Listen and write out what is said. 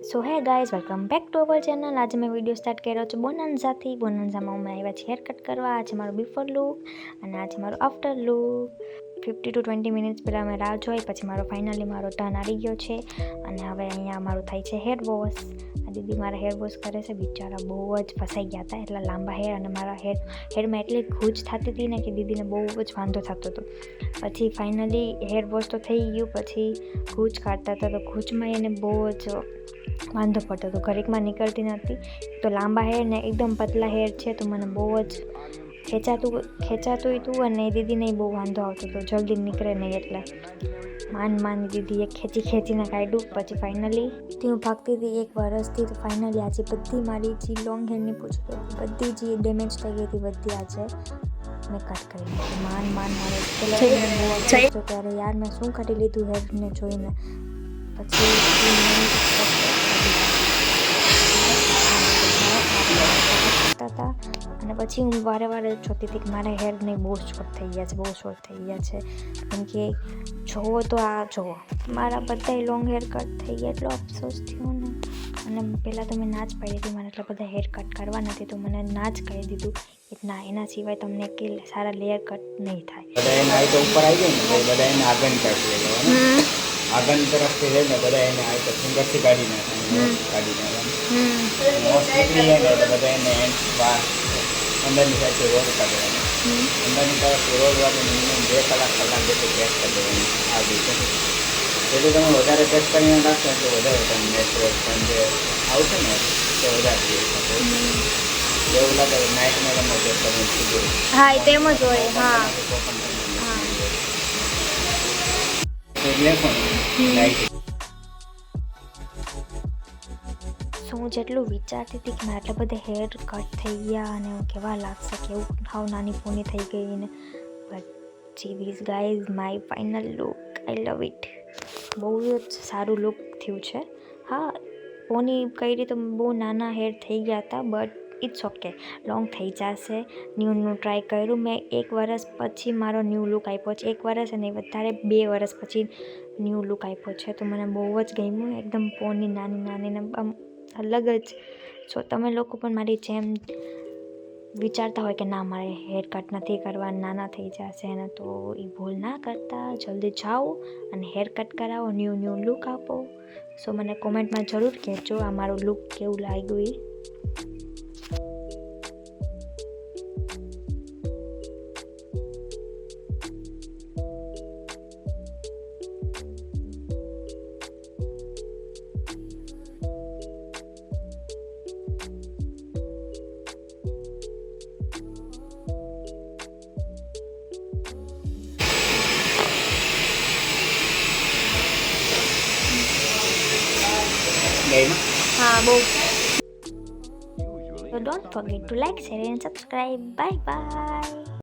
So hey guys, welcome back to our channel. આજે મેં video start કર્યો છે બોનાન્ઝાથી. બોનાન્ઝામાં અમે આવ્યા છીએ હેર કટ કરવા. આજે મારો બિફોર લુક અને આજે મારો આફ્ટર લુક. 50 to 20 મિનિટ્સ પહેલાં અમે રાહ જોઈ, પછી ફાઇનલી મારો ટર્ન આવી ગયો છે અને હવે અહીંયા મારું થાય છે હેર વોશ. આ દીદી મારા હેર વોશ કરે છે. બિચારા બહુ જ ફસાઈ ગયા હતા, એટલા લાંબા હેર અને મારા હેરમાં એટલી ખૂંચ થતી હતી ને કે દીદીને બહુ જ વાંધો થતો હતો. પછી ફાઇનલી હેર વોશ તો થઈ ગયું, પછી ખૂંચ કાઢતા હતા તો ખૂંચમાં એને બહુ જ વાંધો પડતો હતો, ઘડીકમાં નીકળતી નહોતી. તો લાંબા હેર ને એકદમ પતલા હેર છે તો મને બહુ જ ખેંચાતું હતું અને દીદીને બહુ વાંધો આવતો હતો, જલ્દી નીકળે નહીં. એટલે માન દીદીએ ખેંચીને કાઢ્યું. પછી ફાઇનલી હું ભાગતી હતી 1 વર્ષથી, તો ફાઇનલી આજે બધી મારી જે લોંગ હેરની પૂછ બધી જે ડેમેજ થઈ ગઈ હતી બધી આજે મેં કટ કરી નાખી. મારે પેલા તો ત્યારે યાર મેં શું કાઢી લીધું હેરને જોઈને. પછી અને પછી હું વારે જોતી હતી કે મારા હેરને બહુ શોર્ટ થઈ ગયા છે. કેમ કે જોવો તો આ જોવો, મારા બધા લોંગ હેર કટ થઈ ગયા, એટલો અફસોસ થયો ને. અને પહેલાં તો મેં ના જ પાડી હતી, મને એટલા બધા હેર કટ કરવા નથી, તો મને ના જ કહી દીધું કે ના, એના સિવાય તમને કે સારા લેયર કટ નહીં થાય. બધા એને આ તો ઉપર આવી જાય ને, બધા એને આગળ કાઢી લેવાનું. આગળ તરફથી લઈને બધા એને આ તો ફિંગરથી કાઢી નાખવાનું. મોસ્ટલી એને બધા એને અંદરની સાઈડથી રોલ કાઢવાનું. અંદરની તરફથી રોલ વાળીને મિનિમમ 2 કલાક જેટલું પેસ્ટ કરી દેવાનું. આ રીતે જેટલું તમે વધારે પેસ્ટ કરીને નાખશો તો વધારે તમે નેચરલ પણ જે આવશે ને તે વધારે જોઈ શકો. એવું લાગે નાઇટમાં તમે જે તમે કીધું, હા, એ તેમ જ હોય. હા, હું જેટલું વિચારતી હતી કે મારા આટલા બધા હેર કટ થઈ ગયા અને કેવા લાગશે, કેવું હાવ નાની પૂની થઈ ગઈ ને. But this guys my final look, I love it. બહુ જ સારું લુક થયું છે. હા, પોની કરી તો બહુ નાના હેર થઈ ગયા હતા, બટ ઇટ્સ ઓકે, લોંગ થઈ જશે. ન્યૂ ટ્રાય કર્યું મેં. 1 વર્ષ પછી મારો ન્યૂ લુક આપ્યો છે. 1 વર્ષ અને વધારે 2 વર્ષ પછી ન્યૂ લુક આપ્યો છે, તો મને બહુ જ ગમ્યું. એકદમ પોની નાની ને આમ અલગ જ. સો તમે લોકો પણ મારી જેમ વિચારતા હોય કે ના, મારે હેર કટ નથી કરવા, નાના થઈ જશે ને, તો એ ભૂલ ના કરતા, જલ્દી જાઓ અને હેર કટ કરાવો, ન્યૂ લુક આપો. સો મને કોમેન્ટમાં જરૂર કહેજો આ મારું લુક કેવું લાગ્યું એ. હા, બહુ. So don't forget to like, share and subscribe. Bye bye.